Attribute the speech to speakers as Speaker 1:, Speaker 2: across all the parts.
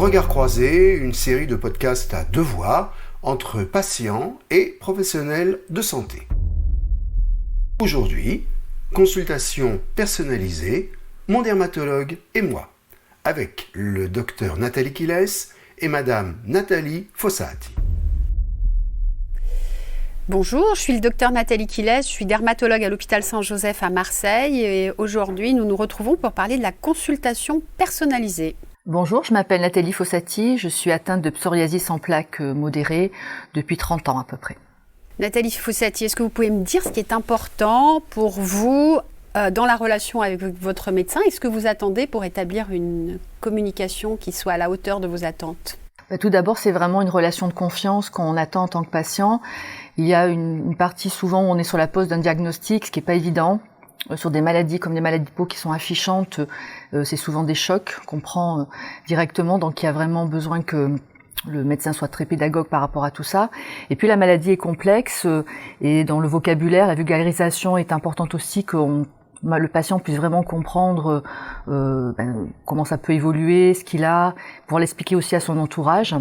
Speaker 1: Regard croisé, une série de podcasts à deux voix entre patients et professionnels de santé. Aujourd'hui, consultation personnalisée, mon dermatologue et moi, avec le docteur Nathalie Quiles et madame Nathalie Fossati.
Speaker 2: Bonjour, je suis le docteur Nathalie Quiles, je suis dermatologue à l'hôpital Saint-Joseph à Marseille et aujourd'hui nous nous retrouvons pour parler de la consultation personnalisée.
Speaker 3: Bonjour, je m'appelle Nathalie Fossati, je suis atteinte de psoriasis en plaques modérée depuis 30 ans à peu près.
Speaker 2: Nathalie Fossati, est-ce que vous pouvez me dire ce qui est important pour vous dans la relation avec votre médecin et ce que vous attendez pour établir une communication qui soit à la hauteur de vos attentes ?
Speaker 3: Tout d'abord, c'est vraiment une relation de confiance qu'on attend en tant que patient. Il y a une partie souvent où on est sur la pose d'un diagnostic, ce qui n'est pas évident. Sur des maladies comme des maladies de peau qui sont affichantes, c'est souvent des chocs qu'on prend directement, donc il y a vraiment besoin que le médecin soit très pédagogue par rapport à tout ça. Et puis la maladie est complexe et dans le vocabulaire, la vulgarisation est importante aussi que le patient puisse vraiment comprendre comment ça peut évoluer, ce qu'il a, pour l'expliquer aussi à son entourage.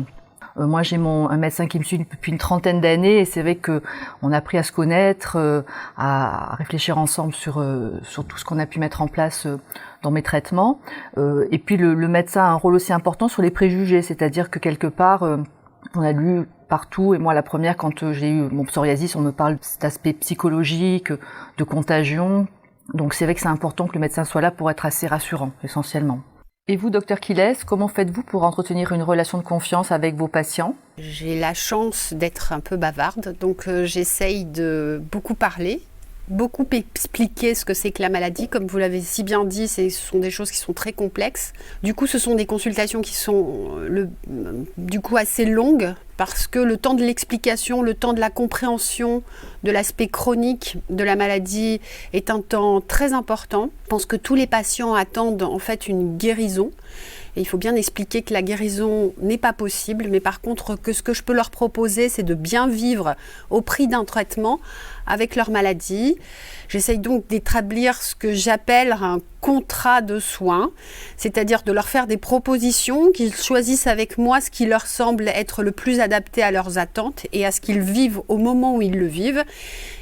Speaker 3: Moi, j'ai un médecin qui me suit depuis une trentaine d'années et c'est vrai que on a appris à se connaître, à réfléchir ensemble sur tout ce qu'on a pu mettre en place dans mes traitements. Et puis le médecin a un rôle aussi important sur les préjugés, c'est-à-dire que quelque part, on a lu partout, et moi la première, quand j'ai eu mon psoriasis, on me parle de cet aspect psychologique, de contagion. Donc c'est vrai que c'est important que le médecin soit là pour être assez rassurant, essentiellement. Et vous, docteur Quiles, comment faites-vous pour entretenir une relation de confiance avec vos patients ?
Speaker 2: J'ai la chance d'être un peu bavarde, donc j'essaye de beaucoup parler, beaucoup expliquer ce que c'est que la maladie. Comme vous l'avez si bien dit, ce sont des choses qui sont très complexes. Du coup, ce sont des consultations qui sont assez longues parce que le temps de l'explication, le temps de la compréhension de l'aspect chronique de la maladie est un temps très important. Je pense que tous les patients attendent en fait une guérison. Et il faut bien expliquer que la guérison n'est pas possible, mais par contre, que ce que je peux leur proposer, c'est de bien vivre au prix d'un traitement avec leur maladie. J'essaye donc d'établir ce que j'appelle un contrat de soins, c'est-à-dire de leur faire des propositions, qu'ils choisissent avec moi ce qui leur semble être le plus adapté à leurs attentes et à ce qu'ils vivent au moment où ils le vivent.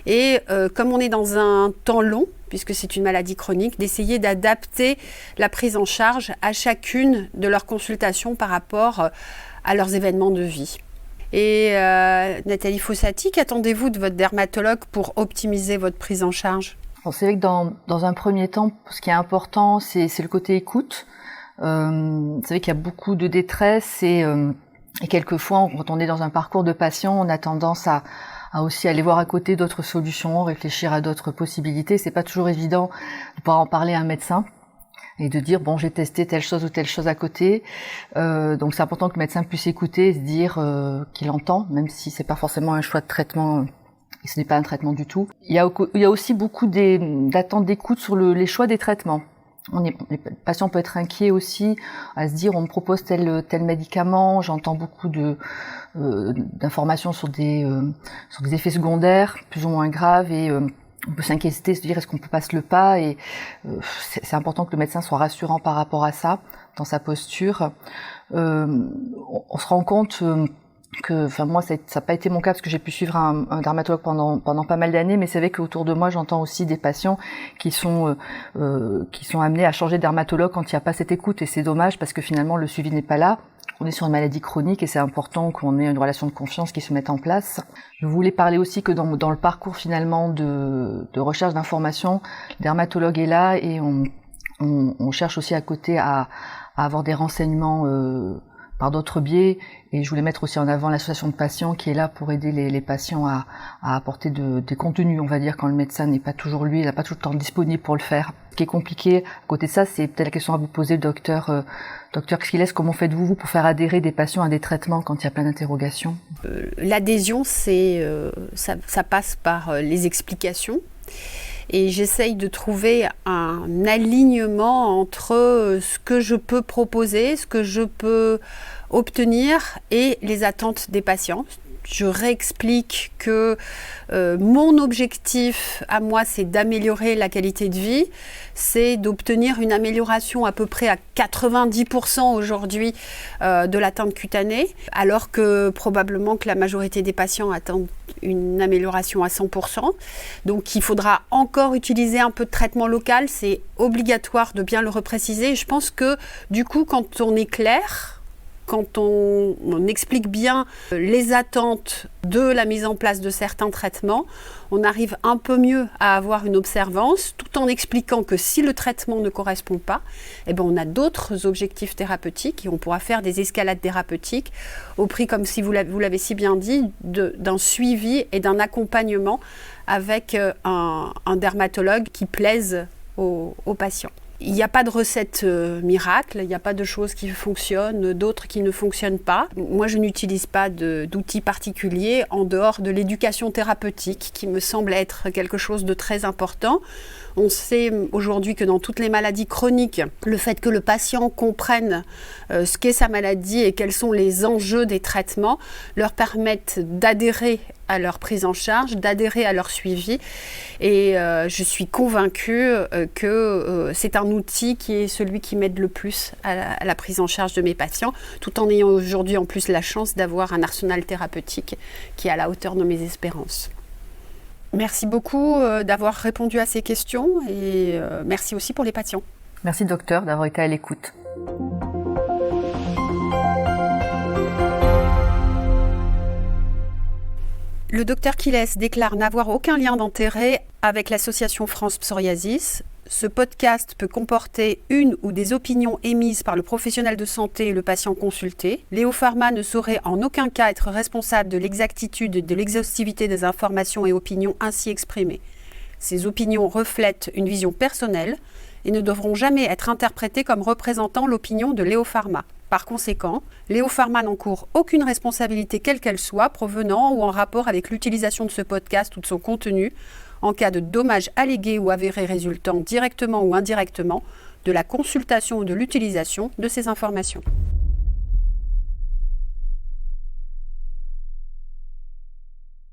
Speaker 2: Et comme on est dans un temps long, puisque c'est une maladie chronique, d'essayer d'adapter la prise en charge à chacune de leurs consultations par rapport à leurs événements de vie. Et Nathalie Fossati, qu'attendez-vous de votre dermatologue pour optimiser votre prise en charge ?
Speaker 3: C'est vrai que dans un premier temps, ce qui est important, c'est le côté écoute. C'est vrai qu'il y a beaucoup de détresse et quelquefois, quand on est dans un parcours de patient, on a tendance à aussi aller voir à côté d'autres solutions, réfléchir à d'autres possibilités. C'est pas toujours évident de pouvoir en parler à un médecin et de dire j'ai testé telle chose ou telle chose à côté. Donc c'est important que le médecin puisse écouter et se dire qu'il entend, même si c'est pas forcément un choix de traitement. Et ce n'est pas un traitement du tout. Il y a aussi beaucoup d'attentes d'écoute sur les choix des traitements. Les patients peuvent être inquiets aussi à se dire on me propose tel médicament, j'entends beaucoup d'informations sur des effets secondaires plus ou moins graves et on peut s'inquiéter, se dire est-ce qu'on peut passer le pas et c'est important que le médecin soit rassurant par rapport à ça dans sa posture. On se rend compte moi ça n'a pas été mon cas parce que j'ai pu suivre un dermatologue pendant pas mal d'années, mais c'est vrai qu'autour de moi j'entends aussi des patients qui sont amenés à changer de dermatologue quand il n'y a pas cette écoute et c'est dommage parce que finalement le suivi n'est pas là. On est sur une maladie chronique et c'est important qu'on ait une relation de confiance qui se mette en place. Je voulais parler aussi que dans le parcours finalement de recherche d'informations, le dermatologue est là et on cherche aussi à côté à avoir des renseignements par d'autres biais, et je voulais mettre aussi en avant l'association de patients qui est là pour aider les patients à apporter des contenus, on va dire, quand le médecin n'est pas toujours il n'a pas tout le temps disponible pour le faire. Ce qui est compliqué, à côté de ça, c'est peut-être la question à vous poser, docteur Quiles, comment faites-vous pour faire adhérer des patients à des traitements quand il y a plein d'interrogations ?
Speaker 2: L'adhésion, ça passe par les explications. Et j'essaye de trouver un alignement entre ce que je peux proposer, ce que je peux obtenir et les attentes des patients. je réexplique que mon objectif à moi, c'est d'améliorer la qualité de vie, c'est d'obtenir une amélioration à peu près à 90% aujourd'hui de l'atteinte cutanée, alors que probablement que la majorité des patients attendent une amélioration à 100%. Donc il faudra encore utiliser un peu de traitement local, c'est obligatoire de bien le repréciser. Et je pense que du coup, quand on est clair, quand on explique bien les attentes de la mise en place de certains traitements, on arrive un peu mieux à avoir une observance, tout en expliquant que si le traitement ne correspond pas, eh ben on a d'autres objectifs thérapeutiques et on pourra faire des escalades thérapeutiques au prix, comme si vous l'avez si bien dit, d'un suivi et d'un accompagnement avec un dermatologue qui plaise aux patients. Il n'y a pas de recette miracle, il n'y a pas de choses qui fonctionnent, d'autres qui ne fonctionnent pas. Moi, je n'utilise pas d'outils particuliers en dehors de l'éducation thérapeutique, qui me semble être quelque chose de très important. On sait aujourd'hui que dans toutes les maladies chroniques, le fait que le patient comprenne ce qu'est sa maladie et quels sont les enjeux des traitements leur permettent d'adhérer à leur prise en charge, d'adhérer à leur suivi. Et je suis convaincue que c'est un outil qui est celui qui m'aide le plus à la prise en charge de mes patients, tout en ayant aujourd'hui en plus la chance d'avoir un arsenal thérapeutique qui est à la hauteur de mes espérances. Merci beaucoup d'avoir répondu à ces questions et merci aussi pour les patients.
Speaker 3: Merci docteur d'avoir été à l'écoute.
Speaker 2: Le docteur Quiles déclare n'avoir aucun lien d'intérêt avec l'association France Psoriasis. Ce podcast peut comporter une ou des opinions émises par le professionnel de santé et le patient consulté. Léo Pharma ne saurait en aucun cas être responsable de l'exactitude et de l'exhaustivité des informations et opinions ainsi exprimées. Ces opinions reflètent une vision personnelle et ne devront jamais être interprétées comme représentant l'opinion de Léo Pharma. Par conséquent, Léo Pharma n'encourt aucune responsabilité quelle qu'elle soit provenant ou en rapport avec l'utilisation de ce podcast ou de son contenu en cas de dommages allégués ou avérés résultant directement ou indirectement de la consultation ou de l'utilisation de ces informations.